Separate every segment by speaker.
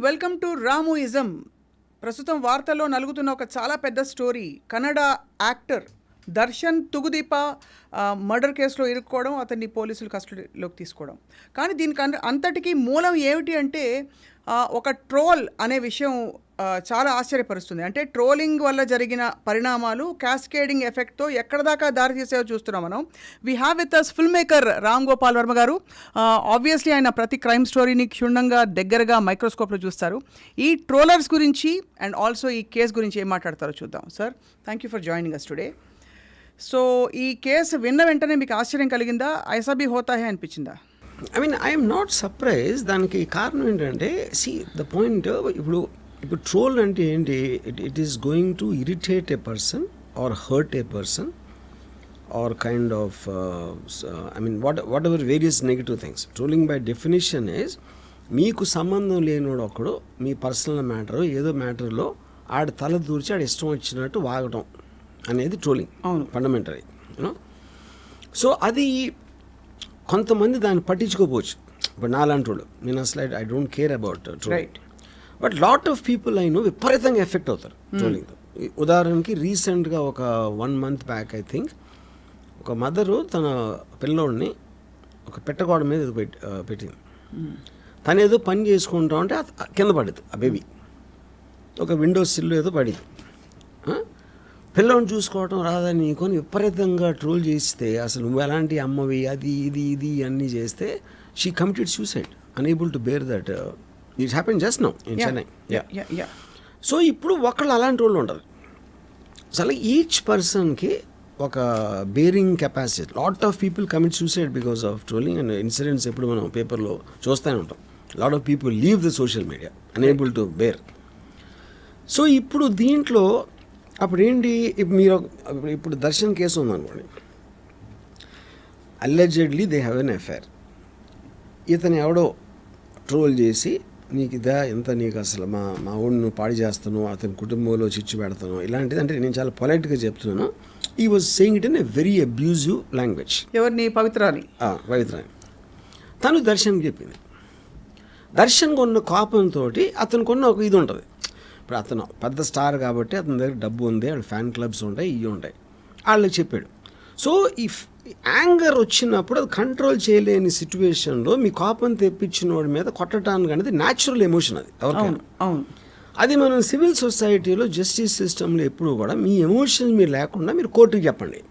Speaker 1: Welcome to రామోయిజం. ప్రస్తుతం వార్తల్లో నలుగుతున్న ఒక చాలా పెద్ద story. Kannada actor Darshan Thoogudeepa murder కేసులో ఇరుక్కోవడం, అతన్ని పోలీసులు కస్టడీలోకి తీసుకోవడం. కానీ దీనికి అంతటికీ మూలం ఏమిటి అంటే ఒక ట్రోల్ అనే విషయం చాలా ఆశ్చర్యపరుస్తుంది. అంటే ట్రోలింగ్ వల్ల జరిగిన పరిణామాలు క్యాస్కేడింగ్ ఎఫెక్ట్తో ఎక్కడ దాకా దారి తీసేవో చూస్తున్నాం మనం. We have with us film maker Ram Gopal Varma garu. Obviously ఆయన ప్రతి క్రైమ్ స్టోరీని క్షుణ్ణంగా దగ్గరగా మైక్రోస్కోప్లో చూస్తారు. ఈ ట్రోలర్స్ గురించి అండ్ ఆల్సో ఈ కేసు గురించి ఏం మాట్లాడతారో చూద్దాం. Sir, thank you for joining us today. So ఈ కేసు విన్న వెంటనే మీకు ఆశ్చర్యం కలిగిందా? ఐసా భీ హోతా హై అనిపించిందా?
Speaker 2: I mean I'm not surprise. దానికి కారణం ఏంటంటే ద పాయింట్, ఇప్పుడు ట్రోల్ అంటే ఏంటి? It is going to irritate a person or hurt a person or kind of I mean whatever various negative things. Trolling by definition is మీకు సంబంధం లేనివాడు ఒకడు మీ పర్సనల్ మ్యాటర్ ఏదో మ్యాటర్లో ఆడ తల దూర్చి ఆడ ఇష్టం వచ్చినట్టు వాగటం అనేది ట్రోలింగ్ ఫండమెంటరీ, యూనో. సో అది కొంతమంది దాన్ని పట్టించుకోపోవచ్చు. ఇప్పుడు నాలాంటి వాళ్ళు, నేను అసలు I don't care about trolling. But lot of people అయినా విపరీతంగా ఎఫెక్ట్ అవుతారు ట్రోలింగ్తో. ఉదాహరణకి రీసెంట్గా ఒక 1 month బ్యాక్ ఐ థింక్ ఒక మదరు తన పిల్లోడిని ఒక పెట్టగోడ మీద ఏదో పెట్టింది. తను ఏదో పని చేసుకుంటా ఉంటే కింద పడింది ఆ బేబీ. ఒక విండోస్ సిల్లు ఏదో పడింది. పిల్లని చూసుకోవటం రాదని కొని విపరీతంగా ట్రోల్ చేస్తే, అసలు నువ్వు ఎలాంటి అమ్మవి, అది ఇది ఇది అన్నీ చేస్తే she committed suicide, unable to bear that. It's happen just now in Chennai. So ఇప్పుడు ఒకళ్ళు అలాంటి వాళ్ళు ఉండదు. అసలు ఈచ్ పర్సన్కి ఒక bearing capacity. Lot of people commit suicide because of trolling and incidents ఎప్పుడు మనం పేపర్లో చూస్తూనే ఉంటాం. Lot of people leave the social media unable to bear. So ఇప్పుడు దీంట్లో అప్పుడు ఏంటి, మీరు ఇప్పుడు దర్శన్ కేసు ఉందనుకోండి. Allegedly they have an affair. ఇతను ఎవడో ట్రోల్ చేసి నీకు ఇదా ఎంత, నీకు అసలు మా ఊడిని నువ్వు పాడి చేస్తాను, అతని కుటుంబంలో చిచ్చు పెడతాను, ఇలాంటిది. అంటే నేను చాలా పొలైట్గా చెప్తున్నాను. ఈ was saying it in a very abusive language.
Speaker 1: ఎవరిని? పవిత్రాని.
Speaker 2: తను దర్శన్కి చెప్పింది. దర్శన్ కొన్న కోపంతో అతను కొన్న ఒక ఇది ఉంటుంది. ఇప్పుడు అతను పెద్ద స్టార్ కాబట్టి అతని దగ్గర డబ్బు ఉంది, వాళ్ళ ఫ్యాన్ క్లబ్స్ ఉంటాయి, ఇవి ఉంటాయి, వాళ్ళకి చెప్పాడు. సో ఈ యాంగర్ వచ్చినప్పుడు అది కంట్రోల్ చేయలేని సిచ్యువేషన్లో మీ కోపం తెప్పించిన వాడి మీద కొట్టడానికి అనేది న్యాచురల్ ఎమోషన్. అది ఎవరికైనా. అది మనం సివిల్ సొసైటీలో జస్టిస్ సిస్టంలో ఎప్పుడు కూడా మీ ఎమోషన్ మీరు లేకుండా మీరు కోర్టుకి చెప్పండి,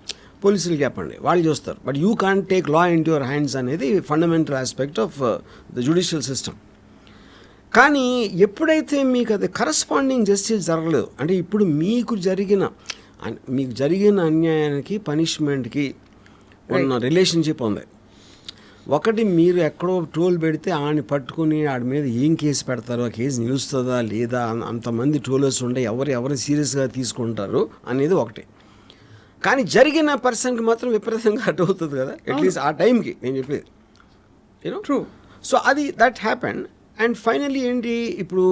Speaker 2: పోలీసులకు చెప్పండి, వాళ్ళు చూస్తారు. But you can't take law in your hands అనేది fundamental aspect of the judicial system. కానీ ఎప్పుడైతే మీకు అది కరస్పాండింగ్ జస్టిస్ జరగలేదు, అంటే ఇప్పుడు మీకు జరిగిన అన్యాయానికి పనిష్మెంట్కి ఉన్న రిలేషన్షిప్ ఉంది. ఒకటి, మీరు ఎక్కడో ట్రోల్ పెడితే ఆడిని పట్టుకుని ఆడి మీద ఏం కేసు పెడతారో, ఆ కేసు నిలుస్తుందా లేదా, అంతమంది ట్రోలర్స్ ఉంటే ఎవరు సీరియస్గా తీసుకుంటారు అనేది ఒకటి. కానీ జరిగిన పర్సన్కి మాత్రం విపరీతంగా అటు అవుతుంది కదా, అట్లీస్ట్ ఆ టైంకి నేను చెప్పేది, యూనో. ట్రూ. సో అది దట్ హ్యాపెండ్. అండ్ ఫైనలీ ఏంటి, ఇప్పుడు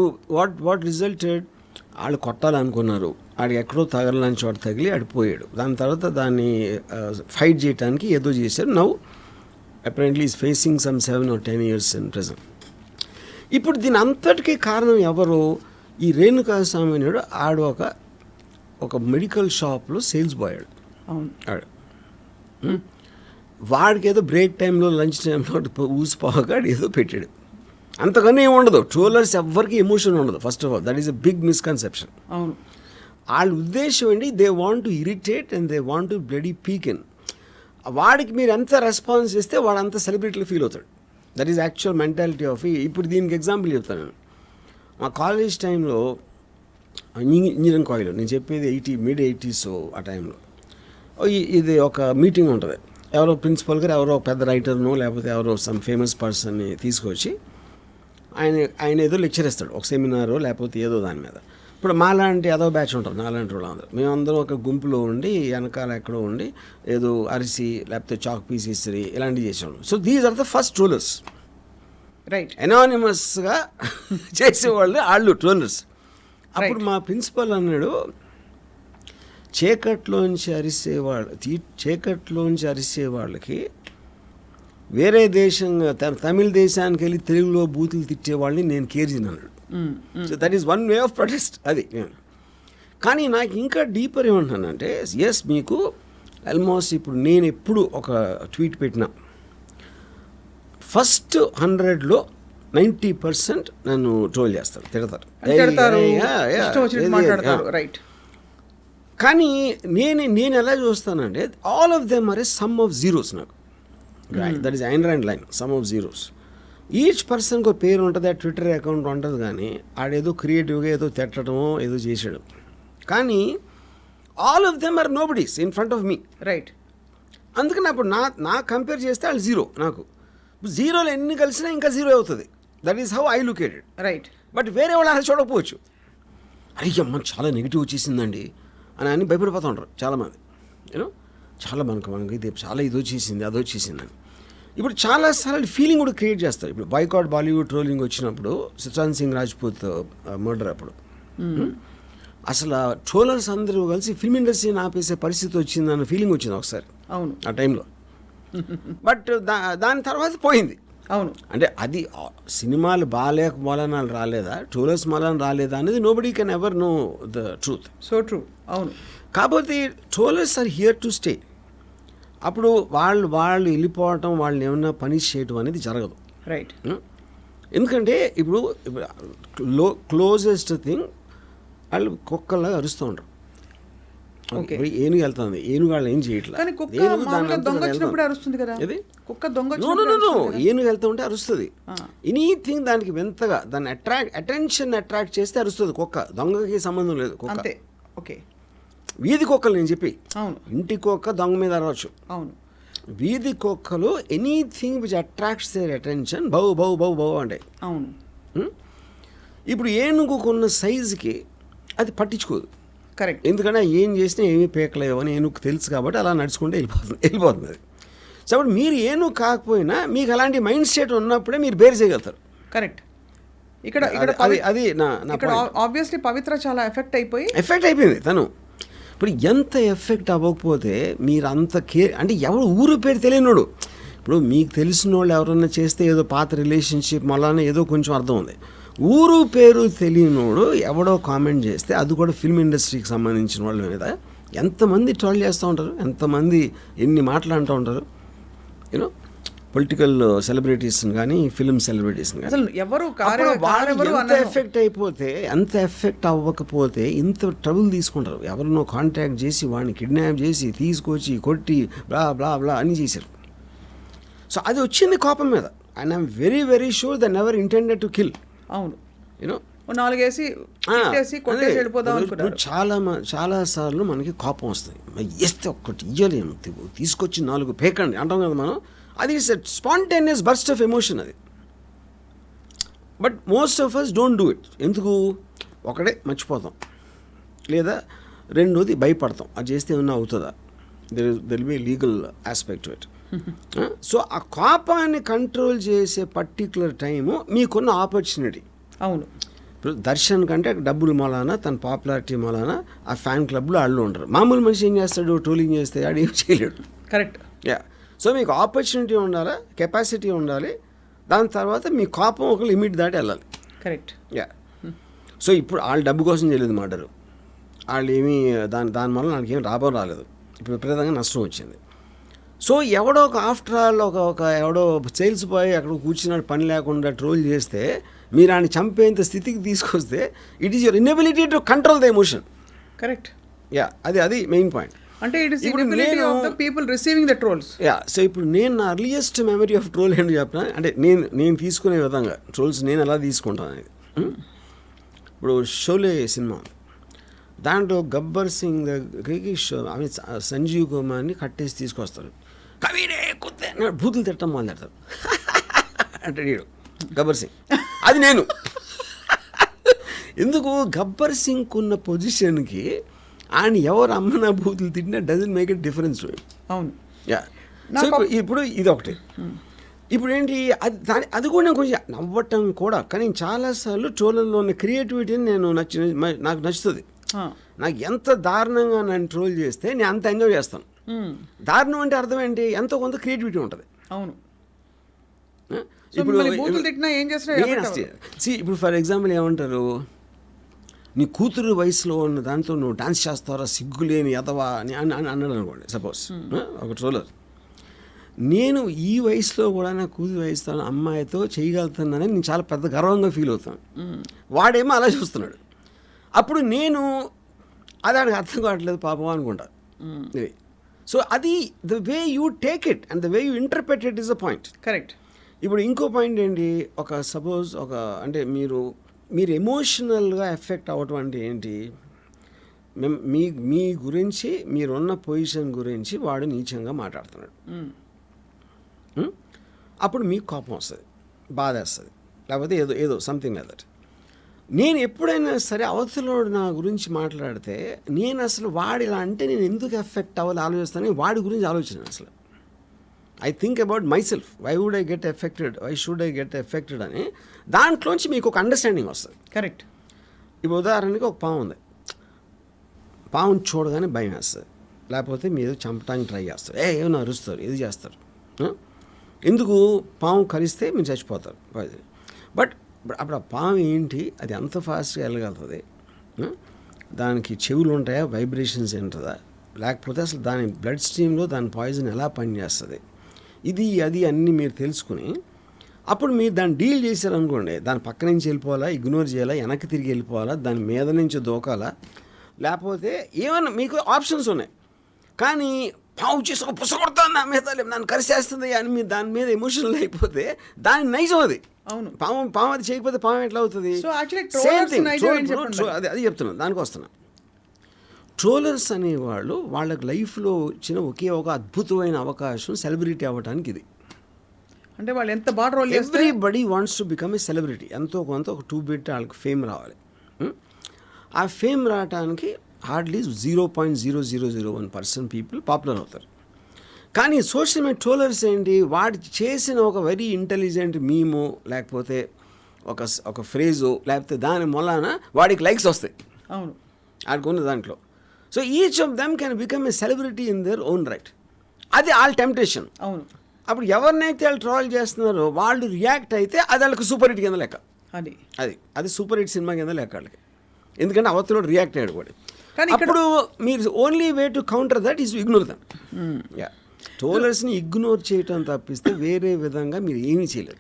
Speaker 2: వాట్ రిజల్టెడ్, వాళ్ళు కొట్టాలనుకున్నారు, ఆడికి ఎక్కడో తగలని చోట తగిలి ఆడిపోయాడు. దాని తర్వాత దాన్ని ఫైట్ చేయడానికి ఏదో చేశారు. Now apparently is facing some 7 or 10 years in prison. ఇప్పుడు దీని అంతటికీ కారణం ఎవరు? ఈ రేణుకాస్వామి నాయుడు. ఆడు ఒక మెడికల్ షాప్లో సేల్స్ బాయ్ ఆడు. వాడికి ఏదో బ్రేక్ టైంలో లంచ్ టైంలో ఊసిపోగా ఏదో పెట్టాడు. అంతకన్నా ఏమి ఉండదు. ట్రోలర్స్ ఎవ్వరికి ఎమోషన్ ఉండదు. First of all that is a big misconception. వాళ్ళ ఉద్దేశం ఏంటి, they want to irritate and they want to bloody peek in. వాడికి మీరు ఎంత రెస్పాన్స్ ఇస్తే వాడు అంత సెలబ్రిటీలు ఫీల్ అవుతాడు. That is actual mentality of. ఇప్పుడు దీనికి ఎగ్జాంపుల్ చెప్తాను నేను. మా కాలేజ్ టైంలో ఇంజనీరింగ్ కాలేజ్లో, నేను చెప్పేది mid-80s ఆ టైంలో, ఇది ఒక మీటింగ్ ఉంటుంది. ఎవరో ప్రిన్సిపల్ గారు ఎవరో పెద్ద రైటర్నో లేకపోతే ఎవరో సమ్ ఫేమస్ పర్సన్ని తీసుకొచ్చి ఆయన ఏదో లెక్చర్ ఇస్తాడు, ఒక సెమినారో లేకపోతే ఏదో దాని మీద. ఇప్పుడు మాలాంటి ఏదో బ్యాచ్ ఉంటారు, నాలాంటి వాళ్ళు అందరూ, మేమందరం ఒక గుంపులో ఉండి వెనకాల ఎక్కడో ఉండి ఏదో అరిసి లేకపోతే చాక్ పీస్ ఇస్త్రీ ఇలాంటివి చేసేవాళ్ళం. So these are the first trollers.
Speaker 1: Right.
Speaker 2: ఎనానిమస్గా చేసేవాళ్ళు వాళ్ళు ట్రోలర్స్. అప్పుడు మా ప్రిన్సిపల్ అన్నాడు, చీకట్లోంచి అరిసే వాళ్ళకి వేరే దేశంగా తమిళ దేశానికి వెళ్ళి తెలుగులో బూతులు తిట్టే వాళ్ళని నేను కేర్ చేయను అన్నాడు. So that is one way of protest అది. కానీ నాకు ఇంకా డీపర్ ఏమంటున్నానంటే ఎస్ మీకు ఆల్మోస్ట్ ఇప్పుడు నేను ఎప్పుడు ఒక ట్వీట్ పెట్టినా ఫస్ట్ 100లో 90% నన్ను ట్రోల్ చేస్తారు, తిడతారు,
Speaker 1: రైట్.
Speaker 2: కానీ నేను ఎలా చూస్తానంటే all of them are a sum of zeros. నాకు that is Ayn Rand line, sum of zeros. Each పర్సన్కి ఒక పేరు ఉంటుంది, ఆ ట్విట్టర్ అకౌంట్ ఉంటుంది, కానీ ఆడేదో క్రియేటివ్గా ఏదో తిట్టడమో ఏదో చేసాడు. కానీ all of them are nobodies in front of me,
Speaker 1: right.
Speaker 2: అందుకని అప్పుడు నా కంపేర్ చేస్తే వాళ్ళు జీరో. నాకు జీరోలో ఎన్ని కలిసినా ఇంకా జీరో అవుతుంది. That is how I look at it,
Speaker 1: right.
Speaker 2: But వేరే వాళ్ళు అలా చూడకపోవచ్చు. అయ్యమ్మ చాలా నెగిటివ్ వచ్చేసిందండి అని భయపడిపోతూ ఉంటారు చాలామంది. యూనో చాలా మనకి ఇది చాలా ఇది వచ్చేసింది అది వచ్చేసిందని. ఇప్పుడు చాలాసార్లు ఫీలింగ్ కూడా క్రియేట్ చేస్తారు. ఇప్పుడు బాయ్కాట్ బాలీవుడ్ ట్రోలింగ్ వచ్చినప్పుడు సుశాంత్ సింగ్ రాజ్పూత్ మర్డర్ అప్పుడు అసలు ట్రోలర్స్ అందరూ కలిసి ఫిల్మ్ ఇండస్ట్రీని ఆపేసే పరిస్థితి వచ్చిందన్న ఫీలింగ్ వచ్చింది ఒకసారి.
Speaker 1: అవును,
Speaker 2: ఆ టైంలో. బట్ దాని తర్వాత పోయింది.
Speaker 1: అవును.
Speaker 2: అంటే అది సినిమాలు బాగాలేక మూలన రాలేదా, ట్రోలర్స్ మూలన రాలేదా అనేది nobody can ever know the truth.
Speaker 1: So true. అవును.
Speaker 2: కాకపోతే trollers are here to stay. అప్పుడు వాళ్ళు వెళ్ళిపోవటం, వాళ్ళని ఏమన్నా పనిష్ చేయటం అనేది జరగదు,
Speaker 1: రైట్.
Speaker 2: ఎందుకంటే ఇప్పుడు క్లోజెస్ట్ థింగ్ వాళ్ళు కుక్కల్లాగా అరుస్తూ ఉంటారు. ఏనుగు వెళ్తుంది, ఏనుగు వాళ్ళు ఏం చేయట్లేదు. ఏనుగు వెళ్తూ ఉంటే అరుస్తుంది. ఎనీథింగ్ దానికి వింతగా దాన్ని అటెన్షన్ అట్రాక్ట్ చేస్తే అరుస్తుంది కుక్క. దొంగకి సంబంధం లేదు కుక్క.
Speaker 1: ఓకే.
Speaker 2: వీధి కుక్కలు నేను చెప్పి,
Speaker 1: అవును,
Speaker 2: ఇంటి కుక్క దొంగ మీద అరవచ్చు.
Speaker 1: అవును.
Speaker 2: వీధి కుక్కలు anything which attracts their attention bow bow bow bow అంటే.
Speaker 1: అవును.
Speaker 2: ఇప్పుడు ఏనుగుకున్న సైజుకి అది పట్టించుకోదు,
Speaker 1: కరెక్ట్.
Speaker 2: ఎందుకంటే ఏం చేసినా ఏమీ పేకలేవు అని ఏనుగు తెలుసు కాబట్టి అలా నడుచుకుంటే వెళ్ళిపోతుంది అది. సో అప్పుడు మీరు ఏనుగు కాకపోయినా మీకు అలాంటి మైండ్ సెట్ ఉన్నప్పుడే మీరు బేర్ చేయగలుగుతారు.
Speaker 1: కరెక్ట్. ఇక్కడ
Speaker 2: అది నా
Speaker 1: ఆబ్వియస్లీ పవిత్ర చాలా ఎఫెక్ట్
Speaker 2: అయిపోయింది తను. ఇప్పుడు ఎంత ఎఫెక్ట్ అవ్వకపోతే మీరు అంత కేర్ అంటే ఎవరు ఊరు పేరు తెలియనోడు. ఇప్పుడు మీకు తెలిసిన వాళ్ళు ఎవరన్నా చేస్తే ఏదో పాత రిలేషన్షిప్ మళ్ళీ ఏదో కొంచెం అర్థం ఉంది. ఊరు పేరు తెలియనోడు ఎవడో కామెంట్ చేస్తే, అది కూడా ఫిల్మ్ ఇండస్ట్రీకి సంబంధించిన వాళ్ళ మీద ఎంతమంది ట్రోల్ చేస్తూ ఉంటారు, ఎంతమంది ఎన్ని మాటలు అంటూ ఉంటారు. యూనో పొలిటికల్ సెలబ్రిటీస్ని కానీ ఫిల్మ్ సెలబ్రిటీస్ని కానీ ఎంత ఎఫెక్ట్ అయిపోతే, ఎంత ఎఫెక్ట్ అవ్వకపోతే ఇంత ట్రబుల్ తీసుకుంటారు. ఎవరినో కాంటాక్ట్ చేసి వాడిని కిడ్నాప్ చేసి తీసుకొచ్చి కొట్టి బ్లా బ్లా బ్లా అని చేశారు. సో అది వచ్చింది కోపం మీద. And I'm very very sure the never intended to kill.
Speaker 1: అవును.
Speaker 2: యూనో చాలా సార్లు మనకి కోపం వస్తుంది, వేస్తే ఒక్కటి ఇయ్యలేము, తీసుకొచ్చి 4 పేకండి అంటాం కదా మనం. అది it's spontaneous burst of emotion అది. But most of us don't do it. ఎందుకు? ఒకటే మర్చిపోతాం, లేదా రెండోది భయపడతాం, అది చేస్తే ఏమన్నా అవుతుందా, there be legal aspect to it. So ఆ కోపాన్ని కంట్రోల్ చేసే పర్టికులర్ టైము మీకున్న ఆపర్చునిటీ.
Speaker 1: అవును.
Speaker 2: ఇప్పుడు దర్శన్ కంటే డబ్బులు మూలాన, తన పాపులారిటీ మూలాన ఆ ఫ్యాన్ క్లబ్లో వాళ్ళు ఉంటారు. మామూలు మనిషి ఏం చేస్తాడు, ట్రోలింగ్ చేస్తే ఆడు ఏం చేయలేడు.
Speaker 1: కరెక్ట్.
Speaker 2: యా. సో మీకు ఆపర్చునిటీ ఉండాలి, కెపాసిటీ ఉండాలి, దాని తర్వాత మీ కోపం ఒక లిమిట్ దాటి వెళ్ళాలి.
Speaker 1: కరెక్ట్.
Speaker 2: యా. సో ఇప్పుడు వాళ్ళు డబ్బు కోసం చేయలేదు మాటరు, వాళ్ళు ఏమీ దానివల్ల వాళ్ళకి ఏం లాభం రాలేదు, ఇప్పుడు విపరీతంగా నష్టం వచ్చింది. సో ఎవడో ఒక ఆఫ్టర్ ఆల్ ఒక ఎవడో సేల్స్ బాయ్ అక్కడ కూర్చున్నాడు పని లేకుండా ట్రోల్ చేస్తే మీరు ఆయన చంపేంత స్థితికి తీసుకొస్తే it is your inability to control the emotion.
Speaker 1: Correct.
Speaker 2: Yeah, అది మెయిన్ పాయింట్.
Speaker 1: అంటే it is inability of the people receiving the trolls.
Speaker 2: Yeah. So ఇప్పుడు నేను నా అర్లియస్ట్ మెమరీ ఆఫ్ ట్రోల్ ఏంటి చెప్పిన అంటే నేను తీసుకునే విధంగా ట్రోల్స్ నేను ఎలా తీసుకుంటాను అనేది. ఇప్పుడు షోలే సినిమా, దాంట్లో గబ్బర్ సింగ్ దగ్గరికి సంజీవ్ కుమార్ని కట్టేసి తీసుకొస్తారు. కవిడే కుత్తే బూతులు తిట్టడం మొదలెడతారు అంటే గబ్బర్ సింగ్. అది నేను ఎందుకు గబ్బర్ సింగ్ ఉన్న పొజిషన్కి ఆయన ఎవరు అమ్మన బూతులు తిట్టినా డజంట్ మేక్ ఇట్ డిఫరెన్స్.
Speaker 1: అవును.
Speaker 2: యా. సో ఇప్పుడు ఇది ఒకటి. ఇప్పుడు ఏంటి అది కూడా నేను కొంచెం నవ్వటం కూడా, కానీ చాలాసార్లు ట్రోలర్లో ఉన్న క్రియేటివిటీని నాకు నచ్చుతుంది. నాకు ఎంత దారుణంగా నన్ను ట్రోల్ చేస్తే నేను అంత ఎంజాయ్ చేస్తాను. దారుణం అంటే అర్థం ఏంటి, ఎంతో కొంత క్రియేటివిటీ ఉంటుంది.
Speaker 1: అవును. మిమ్మల్ని బూతులు తిట్టినా ఏం చేసినా effect అవ్వదు.
Speaker 2: ఇప్పుడు ఫర్ ఎగ్జాంపుల్ ఏమంటారు, నీ కూతురు వయసులో ఉన్న దాంతో నువ్వు డాన్స్ చేస్తావరా సిగ్గులేని ఎదవా అని అన్నాడు అనుకోండి సపోజ్ ఒక ట్రోలర్. నేను ఈ వయసులో కూడా నా కూతురు వయసులో అమ్మాయితో చేయగలుగుతున్నానని నేను చాలా పెద్ద గర్వంగా ఫీల్ అవుతాను. వాడేమో అలా చూస్తున్నాడు. అప్పుడు నేను అది ఆడికి అర్థం కావట్లేదు పాపం అనుకుంటా. సో అది the way you take it and the way you interpret it is the point.
Speaker 1: Correct.
Speaker 2: ఇప్పుడు ఇంకో పాయింట్ ఏంటి, ఒక సపోజ్ అంటే మీరు ఎమోషనల్గా ఎఫెక్ట్ అవ్వటం అంటే ఏంటి, మీ గురించి మీరున్న పొజిషన్ గురించి వాడు నీచంగా మాట్లాడుతున్నాడు. అప్పుడు మీకు కోపం వస్తుంది, బాధ వేస్తుంది, లేకపోతే ఏదో సంథింగ్ లైక్ దట్. నేను ఎప్పుడైనా సరే అవతలోడు నా గురించి మాట్లాడితే నేను అసలు వాడు ఇలా అంటే నేను ఎందుకు ఎఫెక్ట్ అవ్వాలి ఆలోచిస్తాను, వాడి గురించి ఆలోచన అసలు. I think about myself, why would I get affected, why should I get affected అని దాంట్లోంచి మీకు ఒక అండర్స్టాండింగ్ వస్తుంది.
Speaker 1: కరెక్ట్.
Speaker 2: ఇప్పుడు ఉదాహరణకి ఒక పాము ఉంది, పాముని చూడగానే భయం వేస్తుంది, లేకపోతే మీరు చంపడానికి ట్రై చేస్తారు, ఏమైనా అరుస్తారు, ఇది చేస్తారు. ఎందుకు, పాము కలిస్తే మీరు చచ్చిపోతారు. బట్ అప్పుడు ఆ పాము ఏంటి, అది ఎంత ఫాస్ట్గా వెళ్ళగలుగుతుంది, దానికి చెవులు ఉంటాయా, వైబ్రేషన్స్ ఉంటుందా, లేకపోతే అసలు దాని బ్లడ్ స్ట్రీమ్లో దాని పాయిజన్ ఎలా పనిచేస్తుంది, ఇది అది అన్నీ మీరు తెలుసుకుని అప్పుడు మీరు దాన్ని డీల్ చేశారనుకోండి, దాని పక్క నుంచి వెళ్ళిపోవాలా, ఇగ్నోర్ చేయాలా, వెనక్కి తిరిగి వెళ్ళిపోవాలా, దాని మీద నుంచి దూకాలా, లేకపోతే ఏమైనా మీకు ఆప్షన్స్ ఉన్నాయి. కానీ పావు చేసి ఒక పుసకొడతాను నా మీద, నన్ను కరిసేస్తుంది అని మీరు దాని మీద ఎమోషనల్ అయిపోతే దాని నైజం అది.
Speaker 1: అవును.
Speaker 2: పాము అది చేయకపోతే పాము ఎట్లా అవుతుంది? Same thing. అది చెప్తున్నాను, దానికి వస్తున్నా. ట్రోలర్స్ అనేవాళ్ళు వాళ్ళకి లైఫ్లో వచ్చిన ఒకే ఒక అద్భుతమైన అవకాశం సెలబ్రిటీ అవ్వడానికి ఇది.
Speaker 1: అంటే వాళ్ళు ఎంత బాగా రోల్ చేస్తారు.
Speaker 2: Everybody wants to become a celebrity. ఎంతో కొంత ఒక 2 బిట్ వాళ్ళకి ఫేమ్ రావాలి. ఆ ఫేమ్ రావడానికి హార్డ్లీ 0.0001% పీపుల్ పాపులర్ అవుతారు. కానీ సోషల్ మీడియా ట్రోలర్స్ ఏంటి, వాడు చేసిన ఒక వెరీ ఇంటెలిజెంట్ మీము, లేకపోతే ఒక ఫ్రేజు, లేకపోతే దాని మూలాన వాడికి లైక్స్ వస్తాయి.
Speaker 1: అవును,
Speaker 2: ఆడుకున్న దాంట్లో. So each of them can become a celebrity in their own right. అది వాళ్ళ టెంప్టేషన్.
Speaker 1: అవును.
Speaker 2: అప్పుడు ఎవరినైతే వాళ్ళు ట్రోల్ చేస్తున్నారో వాళ్ళు రియాక్ట్ అయితే అది వాళ్ళకి సూపర్ హిట్ కింద లెక్క. అది సూపర్ హిట్ సినిమా కింద లెక్క వాళ్ళకి. ఎందుకంటే అవతల రియాక్ట్ అయ్యాడు కూడా. అప్పుడు మీరు only way to counter that is ignore them. ట్రోలర్స్ని ఇగ్నోర్ చేయటం తప్పిస్తే వేరే విధంగా మీరు ఏమీ చేయలేరు.